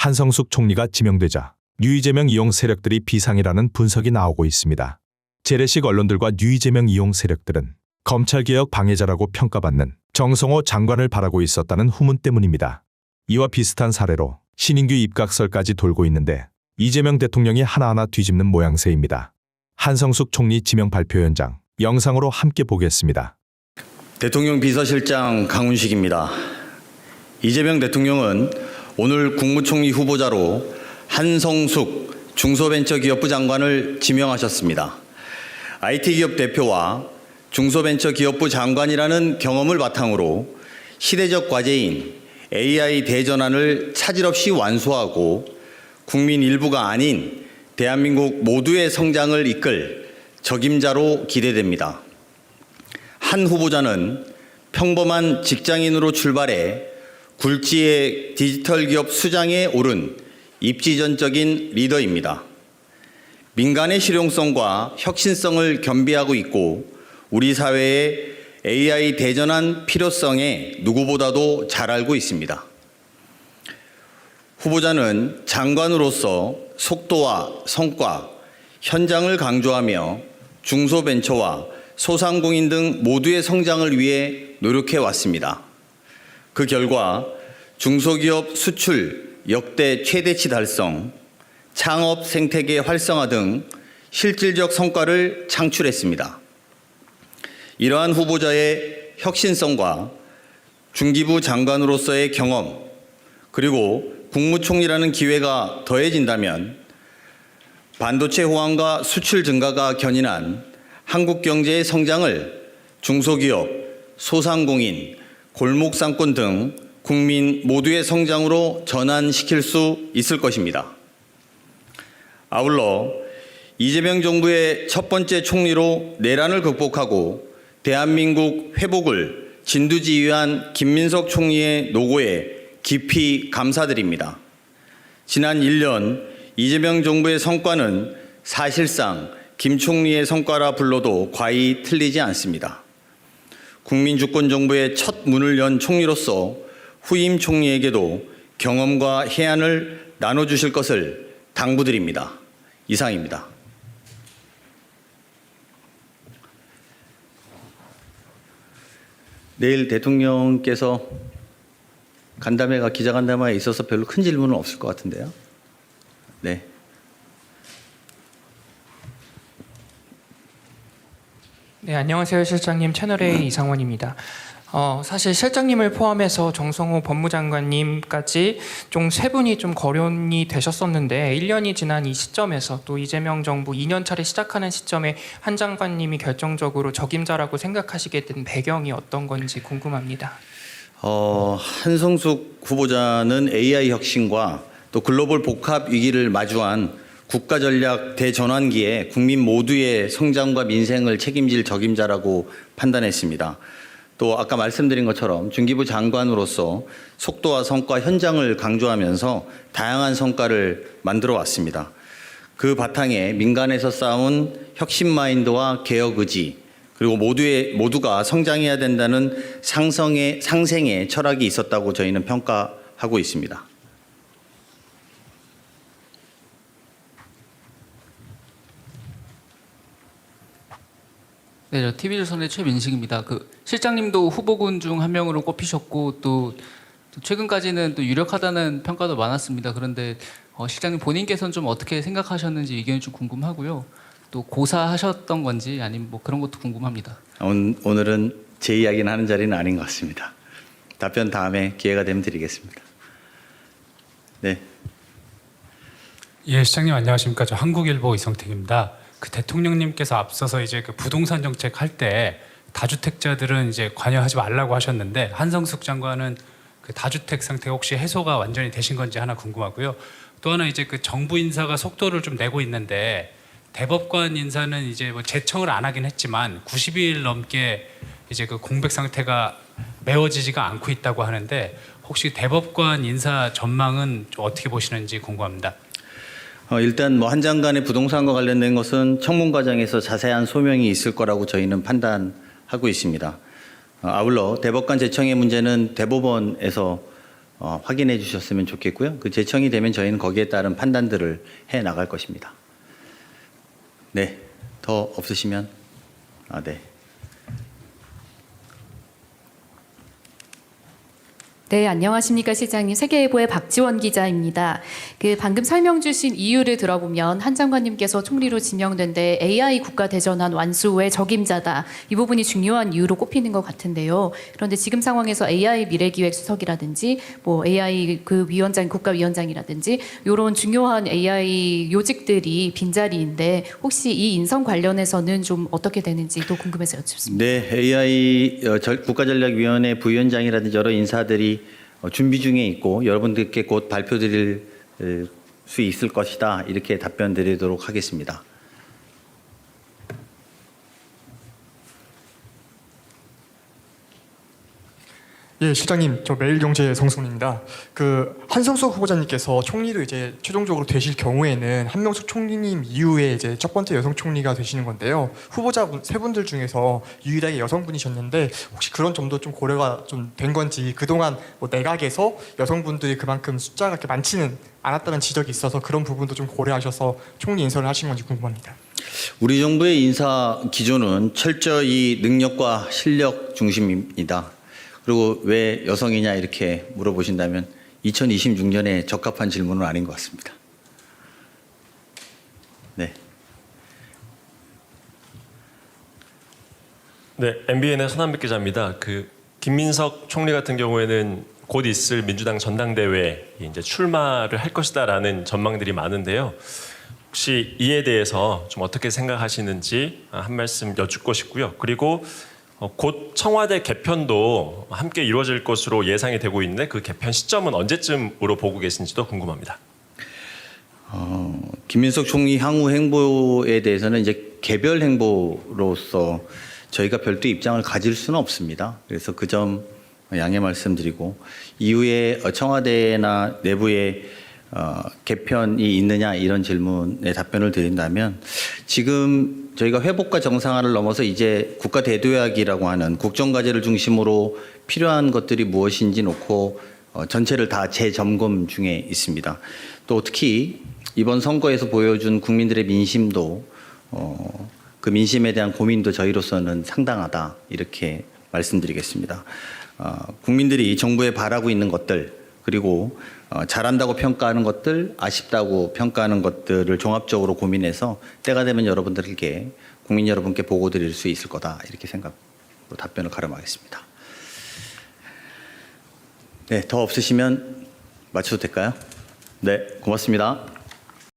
한성숙 총리가 지명되자 류 이재명 이용 세력들이 비상이라는 분석이 나오고 있습니다. 재래식 언론들과 류 이재명 이용 세력들은 검찰개혁 방해자라고 평가받는 정성호 장관을 바라고 있었다는 후문 때문입니다. 이와 비슷한 사례로 신인규 입각설까지 돌고 있는데 이재명 대통령이 하나하나 뒤집는 모양새입니다. 한성숙 총리 지명 발표 현장 영상으로 함께 보겠습니다. 대통령 비서실장 강훈식입니다. 이재명 대통령은 오늘 국무총리 후보자로 한성숙 중소벤처기업부 장관을 지명하셨습니다. IT기업 대표와 중소벤처기업부 장관이라는 경험을 바탕으로 시대적 과제인 AI 대전환을 차질 없이 완수하고 국민 일부가 아닌 대한민국 모두의 성장을 이끌 적임자로 기대됩니다. 한 후보자는 평범한 직장인으로 출발해 굴지의 디지털 기업 수장에 오른 입지전적인 리더입니다. 민간의 실용성과 혁신성을 겸비하고 있고 우리 사회의 AI 대전환 필요성에 누구보다도 잘 알고 있습니다. 후보자는 장관으로서 속도와 성과, 현장을 강조하며 중소벤처와 소상공인 등 모두의 성장을 위해 노력해 왔습니다. 그 결과 중소기업 수출 역대 최대치 달성, 창업 생태계 활성화 등 실질적 성과를 창출했습니다. 이러한 후보자의 혁신성과 중기부 장관으로서의 경험, 그리고 국무총리라는 기회가 더해진다면 반도체 호황과 수출 증가가 견인한 한국 경제의 성장을 중소기업, 소상공인, 골목상권 등 국민 모두의 성장으로 전환시킬 수 있을 것입니다. 아울러 이재명 정부의 첫 번째 총리로 내란을 극복하고 대한민국 회복을 진두지휘한 김민석 총리의 노고에 깊이 감사드립니다. 지난 1년 이재명 정부의 성과는 사실상 김 총리의 성과라 불러도 과히 틀리지 않습니다. 국민주권정부의 첫 문을 연 총리로서 후임 총리에게도 경험과 해안을 나눠주실 것을 당부드립니다. 이상입니다. 내일 대통령께서 기자간담회에 있어서 별로 큰 질문은 없을 것 같은데요. 네. 네, 안녕하세요, 실장님. 채널A 이상원입니다. 사실 실장님을 포함해서 정성호 법무장관님까지 좀 세 분이 좀 거론이 되셨었는데 1년이 지난 이 시점에서 또 이재명 정부 2년 차례 시작하는 시점에 한 장관님이 결정적으로 적임자라고 생각하시게 된 배경이 어떤 건지 궁금합니다. 한성숙 후보자는 AI 혁신과 또 글로벌 복합 위기를 마주한 국가전략 대전환기에 국민 모두의 성장과 민생을 책임질 적임자라고 판단했습니다. 또 아까 말씀드린 것처럼 중기부 장관으로서 속도와 성과, 현장을 강조하면서 다양한 성과를 만들어 왔습니다. 그 바탕에 민간에서 쌓은 혁신 마인드와 개혁 의지, 그리고 모두가 성장해야 된다는 상생의 철학이 있었다고 저희는 평가하고 있습니다. 네, 저 TV조선의 최민식입니다. 실장님도 후보군 중 한 명으로 꼽히셨고 또 최근까지는 또 유력하다는 평가도 많았습니다. 그런데 실장님 본인께서는 좀 어떻게 생각하셨는지 의견이 좀 궁금하고요. 또 고사하셨던 건지 아니면 뭐 그런 것도 궁금합니다. 오늘은 제 이야기는 하는 자리는 아닌 것 같습니다. 답변 다음에 기회가 되면 드리겠습니다. 네. 예, 시장님 안녕하십니까? 저 한국일보 이성택입니다. 대통령님께서 앞서서 이제 부동산 정책 할 때 다주택자들은 이제 관여하지 말라고 하셨는데 한성숙 장관은 다주택 상태가 혹시 해소가 완전히 되신 건지 하나 궁금하고요. 또 하나 이제 정부 인사가 속도를 좀 내고 있는데 대법관 인사는 이제 뭐 제청을 안 하긴 했지만 90일 넘게 이제 공백 상태가 메워지지가 않고 있다고 하는데 혹시 대법관 인사 전망은 좀 어떻게 보시는지 궁금합니다. 일단 한 장관의 부동산과 관련된 것은 청문 과정에서 자세한 소명이 있을 거라고 저희는 판단하고 있습니다. 아울러 대법관 제청의 문제는 대법원에서 확인해 주셨으면 좋겠고요. 그 제청이 되면 저희는 거기에 따른 판단들을 해 나갈 것입니다. 네, 더 없으시면 네. 네, 안녕하십니까 실장님. 세계일보의 박지원 기자입니다. 방금 설명 주신 이유를 들어보면 한 장관님께서 총리로 지명된 데 AI 국가대전환 완수의 적임자다. 이 부분이 중요한 이유로 꼽히는 것 같은데요. 그런데 지금 상황에서 AI 미래기획수석이라든지 뭐 AI 위원장, 국가위원장이라든지 이런 중요한 AI 요직들이 빈자리인데 혹시 이 인선 관련해서는 좀 어떻게 되는지도 궁금해서 여쭙습니다. 네, AI 국가전략위원회 부위원장이라든지 여러 인사들이 준비 중에 있고 여러분들께 곧 발표드릴 수 있을 것이다. 이렇게 답변 드리도록 하겠습니다. 예, 실장님, 저 매일경제 성송입니다. 한성수 후보자님께서 총리로 이제 최종적으로 되실 경우에는 한명숙 총리님 이후에 이제 첫 번째 여성 총리가 되시는 건데요. 후보자분 세 분들 중에서 유일하게 여성분이셨는데 혹시 그런 점도 좀 고려가 좀 된 건지 그동안 뭐 내각에서 여성분들이 그만큼 숫자가 그렇게 많지는 않았다는 지적이 있어서 그런 부분도 좀 고려하셔서 총리 인선을 하신 건지 궁금합니다. 우리 정부의 인사 기조는 철저히 능력과 실력 중심입니다. 그리고 왜 여성이냐 이렇게 물어보신다면 2026년에 적합한 질문은 아닌 것 같습니다. 네. 네, MBN의 손한백 기자입니다. 김민석 총리 같은 경우에는 곧 있을 민주당 전당대회에 이제 출마를 할 것이다라는 전망들이 많은데요. 혹시 이에 대해서 좀 어떻게 생각하시는지 한 말씀 여쭙고 싶고요. 그리고 곧 청와대 개편도 함께 이루어질 것으로 예상이 되고 있는데 그 개편 시점은 언제쯤으로 보고 계신지도 궁금합니다. 김민석 총리 향후 행보에 대해서는 이제 개별 행보로서 저희가 별도 입장을 가질 수는 없습니다. 그래서 그 점 양해 말씀드리고 이후에 청와대나 내부에 개편이 있느냐 이런 질문에 답변을 드린다면 지금 저희가 회복과 정상화를 넘어서 이제 국가 대도약이라고 하는 국정과제를 중심으로 필요한 것들이 무엇인지 놓고 전체를 다 재점검 중에 있습니다. 또 특히 이번 선거에서 보여준 국민들의 민심도 그 민심에 대한 고민도 저희로서는 상당하다 이렇게 말씀드리겠습니다. 국민들이 정부에 바라고 있는 것들 그리고 잘한다고 평가하는 것들, 아쉽다고 평가하는 것들을 종합적으로 고민해서 때가 되면 여러분들께 국민 여러분께 보고 드릴 수 있을 거다 이렇게 생각으로 답변을 가름하겠습니다. 네, 더 없으시면 마쳐도 될까요? 네, 고맙습니다.